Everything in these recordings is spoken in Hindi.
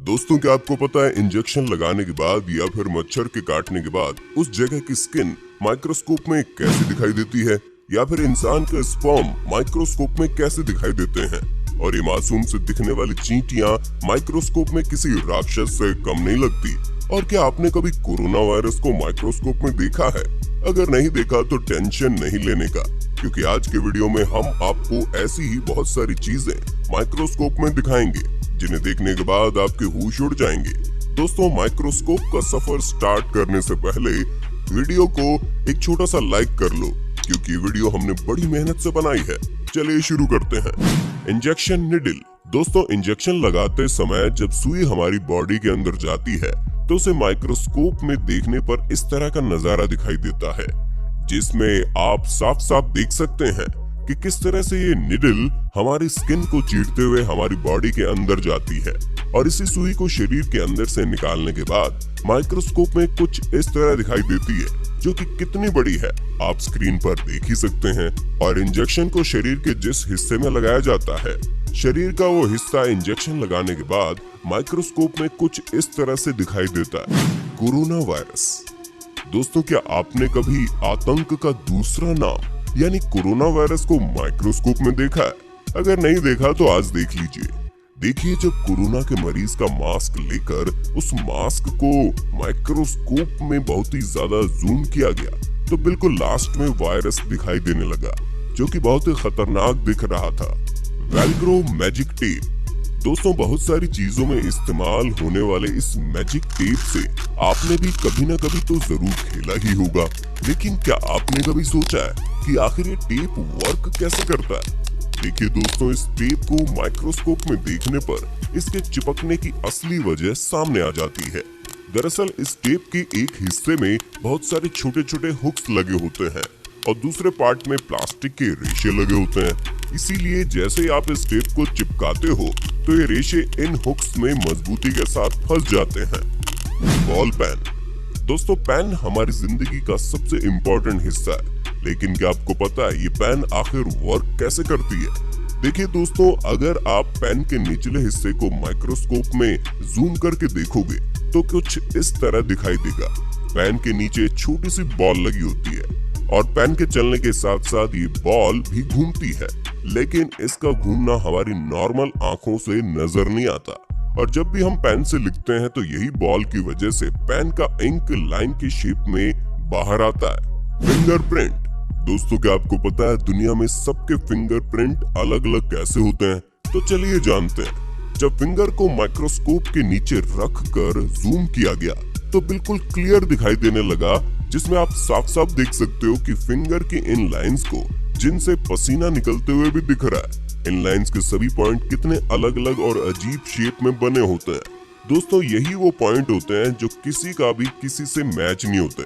दोस्तों, क्या आपको पता है इंजेक्शन लगाने के बाद या फिर मच्छर के काटने के बाद उस जगह की स्किन माइक्रोस्कोप में कैसे दिखाई देती है, या फिर इंसान का स्पर्म माइक्रोस्कोप में कैसे दिखाई देते हैं, और ये मासूम से दिखने वाली चींटियां माइक्रोस्कोप में किसी राक्षस से कम नहीं लगती। और क्या आपने कभी कोरोना वायरस को माइक्रोस्कोप में देखा है? अगर नहीं देखा तो टेंशन नहीं लेने का, क्योंकि आज के वीडियो में हम आपको ऐसी ही बहुत सारी चीजें माइक्रोस्कोप में दिखाएंगे जिन्हें देखने के बाद आपके होश उड़ जाएंगे। दोस्तों, माइक्रोस्कोप का सफर स्टार्ट करने से पहले वीडियो को एक छोटा सा लाइक कर लो, क्योंकि वीडियो हमने बड़ी मेहनत से बनाई है। चलिए शुरू करते हैं। Injection needle. दोस्तों, इंजेक्शन लगाते समय जब सुई हमारी बॉडी के अंदर जाती है तो उसे माइक्रोस्कोप में देखने पर इस तरह का नजारा दिखाई देता है, जिसमें आप साफ साफ देख सकते हैं कि किस तरह से ये निडल हमारी स्किन को चीरते हुए हमारी बॉडी के अंदर जाती है, और इसी सुई को शरीर के अंदर से निकालने के बाद माइक्रोस्कोप में कुछ इस तरह दिखाई देती है, जो कि कितनी बड़ी है आप स्क्रीन पर देख ही सकते हैं। और इंजेक्शन को शरीर के जिस हिस्से में लगाया जाता है, शरीर का वो हिस्सा इंजेक्शन लगाने के बाद माइक्रोस्कोप में कुछ इस तरह से दिखाई देता है। Corona virus. दोस्तों, क्या आपने कभी आतंक का दूसरा नाम यानी कोरोना वायरस को माइक्रोस्कोप में देखा है? अगर नहीं देखा तो आज देख लीजिए। देखिए, जब कोरोना के मरीज का मास्क लेकर उस मास्क को माइक्रोस्कोप में बहुत ही ज्यादा जूम किया गया तो बिल्कुल लास्ट में वायरस दिखाई देने लगा, जो कि बहुत ही खतरनाक दिख रहा था। Velcro magic tape. दोस्तों, बहुत सारी चीजों में इस्तेमाल होने वाले इस मैजिक टेप से आपने भी कभी ना कभी तो जरूर खेला ही होगा, लेकिन क्या आपने कभी सोचा है कि आखिर ये टेप वर्क कैसे करता है? देखिए दोस्तों, इस टेप को माइक्रोस्कोप में देखने पर इसके चिपकने की असली वजह सामने आ जाती है। दरअसल इस टेप के एक हिस्से में बहुत सारे छोटे छोटे हुक्स लगे होते हैं और दूसरे पार्ट में प्लास्टिक के रेशे लगे होते हैं। इसीलिए जैसे ही आप इस टेप को चिपकाते हो तो ये रेशे इन हुक्स में मजबूती के साथ फंस जाते हैं। Ball pen. दोस्तों, पेन हमारी जिंदगी का सबसे इम्पोर्टेंट हिस्सा है, लेकिन क्या आपको पता है ये पेन आखिर वर्क कैसे करती है? देखिए दोस्तों, अगर आप पेन के निचले हिस्से को माइक्रोस्कोप में जूम करके देखोगे तो कुछ इस तरह दिखाई देगा। पेन के नीचे छोटी सी बॉल लगी होती है और पेन के चलने के साथ साथ ये बॉल भी घूमती है, लेकिन इसका घूमना हमारी नॉर्मल आंखों से नजर नहीं आता। और जब भी हम पेन से लिखते हैं तो यही बॉल की वजह से पेन का इंक लाइन की शेप में बाहर आता है। फिंगरप्रिंट। दोस्तों, क्या आपको पता है दुनिया में सबके फिंगरप्रिंट अलग अलग कैसे होते हैं? तो चलिए जानते हैं। जब फिंगर को माइक्रोस्कोप के नीचे रख कर जूम किया गया तो बिल्कुल क्लियर दिखाई देने लगा, जिसमें आप साफ साफ देख सकते हो कि फिंगर की इन लाइंस को जिनसे पसीना निकलते हुए भी दिख रहा है। इन लाइंस के सभी पॉइंट कितने अलग अलग और अजीब शेप में बने होते हैं। दोस्तों, यही वो पॉइंट होते हैं जो किसी का भी किसी से मैच नहीं होते,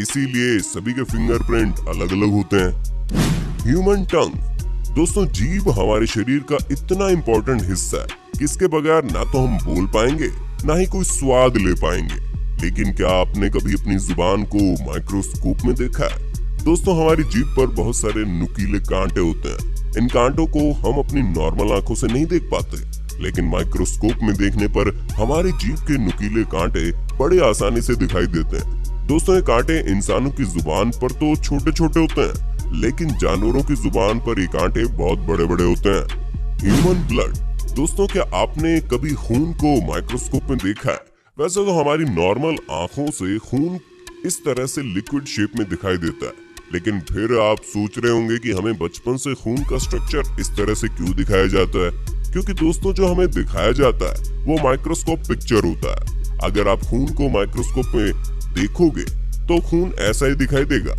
इसीलिए सभी के फिंगरप्रिंट अलग अलग होते हैं। ह्यूमन टंग। दोस्तों, जीभ हमारे शरीर का इतना इम्पोर्टेंट हिस्सा है कि इसके बगैर ना तो हम बोल पाएंगे ना ही कोई स्वाद ले पाएंगे। लेकिन क्या आपने कभी अपनी जुबान को माइक्रोस्कोप में देखा है? दोस्तों, हमारी जीभ पर बहुत सारे नुकीले कांटे होते हैं। इन कांटों को हम अपनी नॉर्मल आंखों से नहीं देख पाते, लेकिन माइक्रोस्कोप में देखने पर हमारी जीभ के नुकीले कांटे बड़े आसानी से दिखाई देते हैं। दोस्तों, ये कांटे इंसानों की जुबान पर तो छोटे छोटे होते हैं, लेकिन जानवरों की जुबान पर ये कांटे बहुत बड़े बड़े होते हैं। Human blood. दोस्तों, क्या आपने कभी खून को माइक्रोस्कोप में देखा है? वैसे तो हमारी नॉर्मल आंखों से खून इस तरह से लिक्विड शेप में दिखाई देता है, लेकिन फिर आप सोच रहे होंगे कि हमें बचपन से खून का स्ट्रक्चर इस तरह से क्यों दिखाया जाता है? क्योंकि दोस्तों, जो हमें दिखाया जाता है वो माइक्रोस्कोप पिक्चर होता है। अगर आप खून को माइक्रोस्कोप में देखोगे तो खून ऐसा ही दिखाई देगा।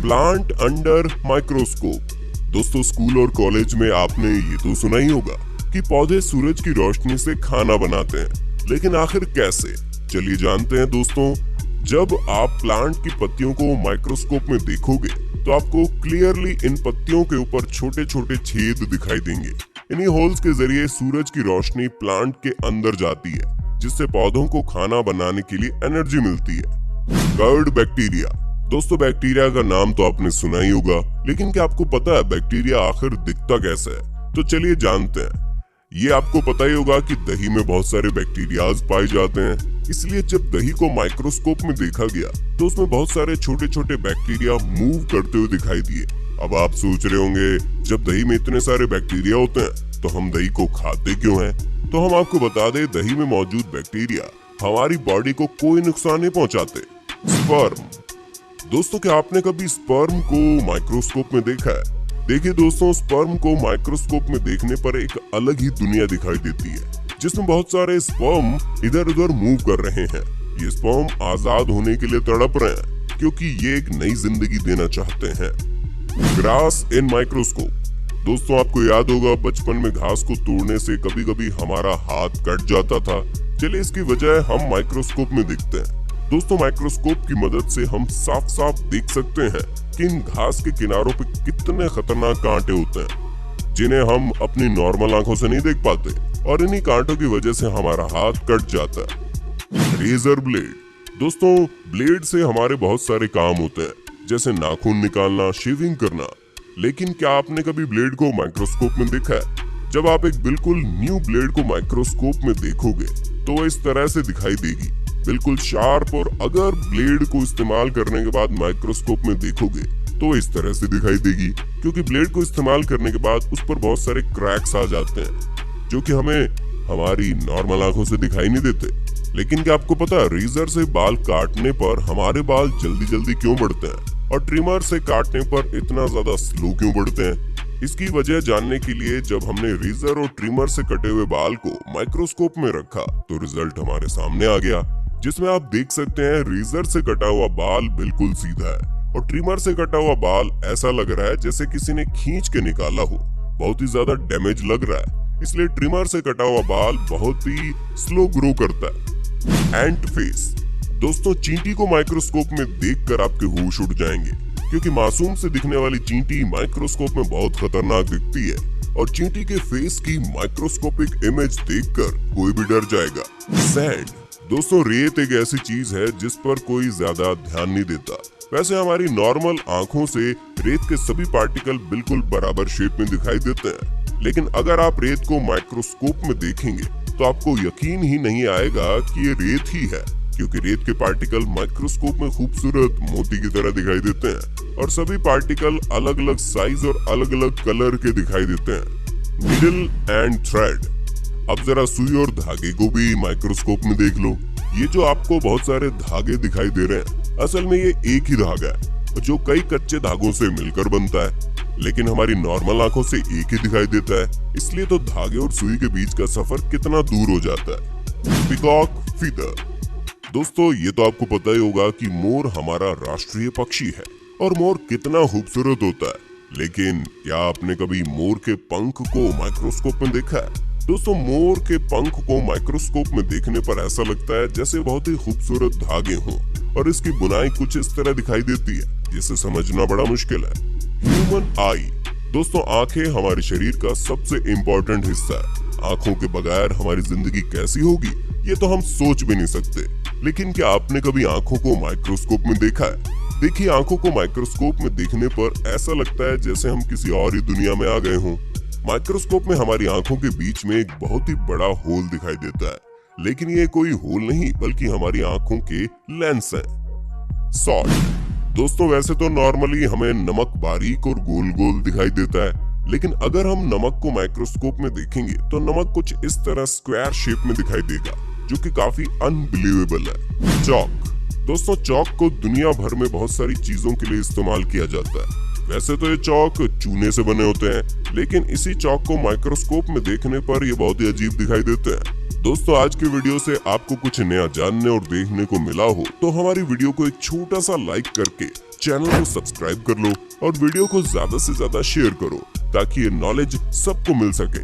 Plant under microscope. दोस्तों, स्कूल और कॉलेज में आपने ये तो सुना ही होगा कि पौधे सूरज की रोशनी से खाना बनाते हैं, लेकिन आखिर कैसे? चलिए जानते हैं दोस्तों। जब आप प्लांट की पत्तियों को माइक्रोस्कोप में देखोगे तो आपको क्लियरली इन पत्तियों के ऊपर छोटे छोटे छेद दिखाई देंगे। इन्हीं होल्स के जरिए सूरज की रोशनी प्लांट के अंदर जाती है, जिससे पौधों को खाना बनाने के लिए एनर्जी मिलती है। Curd bacteria. दोस्तों, बैक्टीरिया का नाम तो आपने सुना ही होगा, लेकिन क्या आपको पता है बैक्टीरिया आखिर दिखता कैसे है? तो चलिए जानते हैं। ये आपको पता ही होगा कि दही में बहुत सारे बैक्टीरियाज पाए जाते हैं, इसलिए जब दही को माइक्रोस्कोप में देखा गया तो उसमें बहुत सारे छोटे छोटे बैक्टीरिया मूव करते हुए दिखाई दिए। अब आप सोच रहे होंगे, जब दही में इतने सारे बैक्टीरिया होते हैं तो हम दही को खाते क्यों हैं? तो हम आपको बता दें, दही में मौजूद बैक्टीरिया हमारी बॉडी को कोई नुकसान नहीं पहुंचाते। स्पर्म। दोस्तों, क्या आपने कभी स्पर्म को माइक्रोस्कोप में देखा है? देखिए दोस्तों, स्पर्म को माइक्रोस्कोप में देखने पर एक अलग ही दुनिया दिखाई देती है, जिसमें बहुत सारे स्पर्म इधर उधर मूव कर रहे हैं। ये स्पर्म आजाद होने के लिए तड़प रहे हैं, क्योंकि ये एक नई जिंदगी देना चाहते हैं। ग्रास इन माइक्रोस्कोप। दोस्तों, आपको याद होगा बचपन में घास को तोड़ने से कभी कभी हमारा हाथ कट जाता था। चलिए इसकी वजह हम माइक्रोस्कोप में देखते हैं। दोस्तों, माइक्रोस्कोप की मदद से हम साफ साफ देख सकते हैं कि इन घास के किनारों पे कितने खतरनाक कांटे होते हैं, जिन्हें हम अपनी नॉर्मल आंखों से नहीं देख पाते, और इन्हीं कांटों की वजह से हमारा हाथ कट जाता है। Razor blade. दोस्तों, ब्लेड से हमारे बहुत सारे काम होते हैं, जैसे नाखून निकालना, शेविंग करना। लेकिन क्या आपने कभी ब्लेड को माइक्रोस्कोप में देखा है? जब आप एक बिल्कुल न्यू ब्लेड को माइक्रोस्कोप में देखोगे तो वो इस तरह से दिखाई देगी, बिल्कुल शार्प। और अगर ब्लेड को इस्तेमाल करने के बाद माइक्रोस्कोप में देखोगे तो वो इस तरह से दिखाई देगी, क्योंकि ब्लेड को इस्तेमाल करने के बाद उस पर बहुत सारे क्रैक्स आ जाते हैं, जो कि हमें हमारी नॉर्मल आंखों से दिखाई नहीं देते। लेकिन क्या आपको पता है, रेजर से बाल काटने पर हमारे बाल जल्दी जल्दी क्यों बढ़ते हैं और ट्रिमर से काटने पर इतना ज्यादा स्लो क्यों बढ़ते हैं? इसकी वजह जानने के लिए जब हमने रेजर और ट्रिमर से कटे हुए बाल को माइक्रोस्कोप में रखा तो रिजल्ट हमारे सामने आ गया, जिसमें आप देख सकते हैं रेजर से कटा हुआ बाल बिल्कुल सीधा है और ट्रिमर से कटा हुआ बाल ऐसा लग रहा है जैसे किसी ने खींच के निकाला हो। बहुत ही ज्यादा डैमेज लग रहा है, इसलिए ट्रिमर से कटा हुआ बाल बहुत ही स्लो ग्रो करता है। एंट फेस। दोस्तों, चींटी को माइक्रोस्कोप में देखकर आपके होश उड़ जाएंगे, क्योंकि मासूम से दिखने वाली चींटी माइक्रोस्कोप में बहुत खतरनाक दिखती है, और चींटी के फेस की माइक्रोस्कोपिक इमेज देखकर कोई भी डर जाएगा। सैंड। दोस्तों, रेत एक ऐसी चीज है जिस पर कोई ज्यादा ध्यान नहीं देता। वैसे हमारी नॉर्मल आंखों से रेत के सभी पार्टिकल बिल्कुल बराबर शेप में दिखाई देते हैं, लेकिन अगर आप रेत को माइक्रोस्कोप में देखेंगे तो आपको यकीन ही नहीं आएगा कि ये रेत ही है, क्योंकि रेत के पार्टिकल माइक्रोस्कोप में खूबसूरत मोती की तरह दिखाई देते हैं, और सभी पार्टिकल अलग अलग साइज और अलग अलग कलर के दिखाई देते हैं। Needle and thread. अब जरा सुई और धागे को भी माइक्रोस्कोप में देख लो। ये जो आपको बहुत सारे धागे दिखाई दे रहे हैं, असल में ये एक ही धागा है जो कई कच्चे धागों से मिलकर बनता है, लेकिन हमारी नॉर्मल आंखों से एक ही दिखाई देता है। इसलिए तो धागे और सुई के बीच का सफर कितना दूर हो जाता है। Peacock feather. दोस्तों, ये तो आपको पता ही होगा कि मोर हमारा राष्ट्रीय पक्षी है और मोर कितना खूबसूरत होता है, लेकिन क्या आपने कभी मोर के पंख को माइक्रोस्कोप में देखा है? दोस्तों, मोर के पंख को माइक्रोस्कोप में देखने पर ऐसा लगता है जैसे बहुत ही खूबसूरत धागे हों, और इसकी बुनाई कुछ इस तरह दिखाई देती है जिसे समझना बड़ा मुश्किल है। ह्यूमन आई। दोस्तों, आंखें हमारे शरीर का सबसे इम्पोर्टेंट हिस्सा है। आंखों के बगैर हमारी जिंदगी कैसी होगी ये तो हम सोच भी नहीं सकते। लेकिन क्या आपने कभी आंखों को माइक्रोस्कोप में देखा है? देखिए, आंखों को माइक्रोस्कोप में देखने पर ऐसा लगता है जैसे हम किसी और ही दुनिया में आ गए हों। माइक्रोस्कोप में हमारी आंखों के बीच में एक बहुत ही बड़ा होल दिखाई देता है, लेकिन ये कोई होल नहीं बल्कि हमारी आंखों के लेंस हैं। सॉल्ट। दोस्तों, वैसे तो नॉर्मली हमें नमक बारीक और गोल गोल दिखाई देता है, लेकिन अगर हम नमक को माइक्रोस्कोप में देखेंगे तो नमक कुछ इस तरह स्क्वायर शेप में दिखाई देगा, जो कि काफी अनबिलीवेबल है। चॉक। दोस्तों, चॉक को दुनिया भर में बहुत सारी चीजों के लिए इस्तेमाल किया जाता है। वैसे तो ये चॉक चूने से बने होते हैं, लेकिन इसी चॉक को माइक्रोस्कोप में देखने पर ये बहुत ही अजीब दिखाई देते हैं। दोस्तों, आज की वीडियो से आपको कुछ नया जानने और देखने को मिला हो तो हमारी वीडियो को एक छोटा सा लाइक करके चैनल को सब्सक्राइब कर लो और वीडियो को ज्यादा से ज्यादा शेयर करो, ताकि ये नॉलेज सबको मिल सके।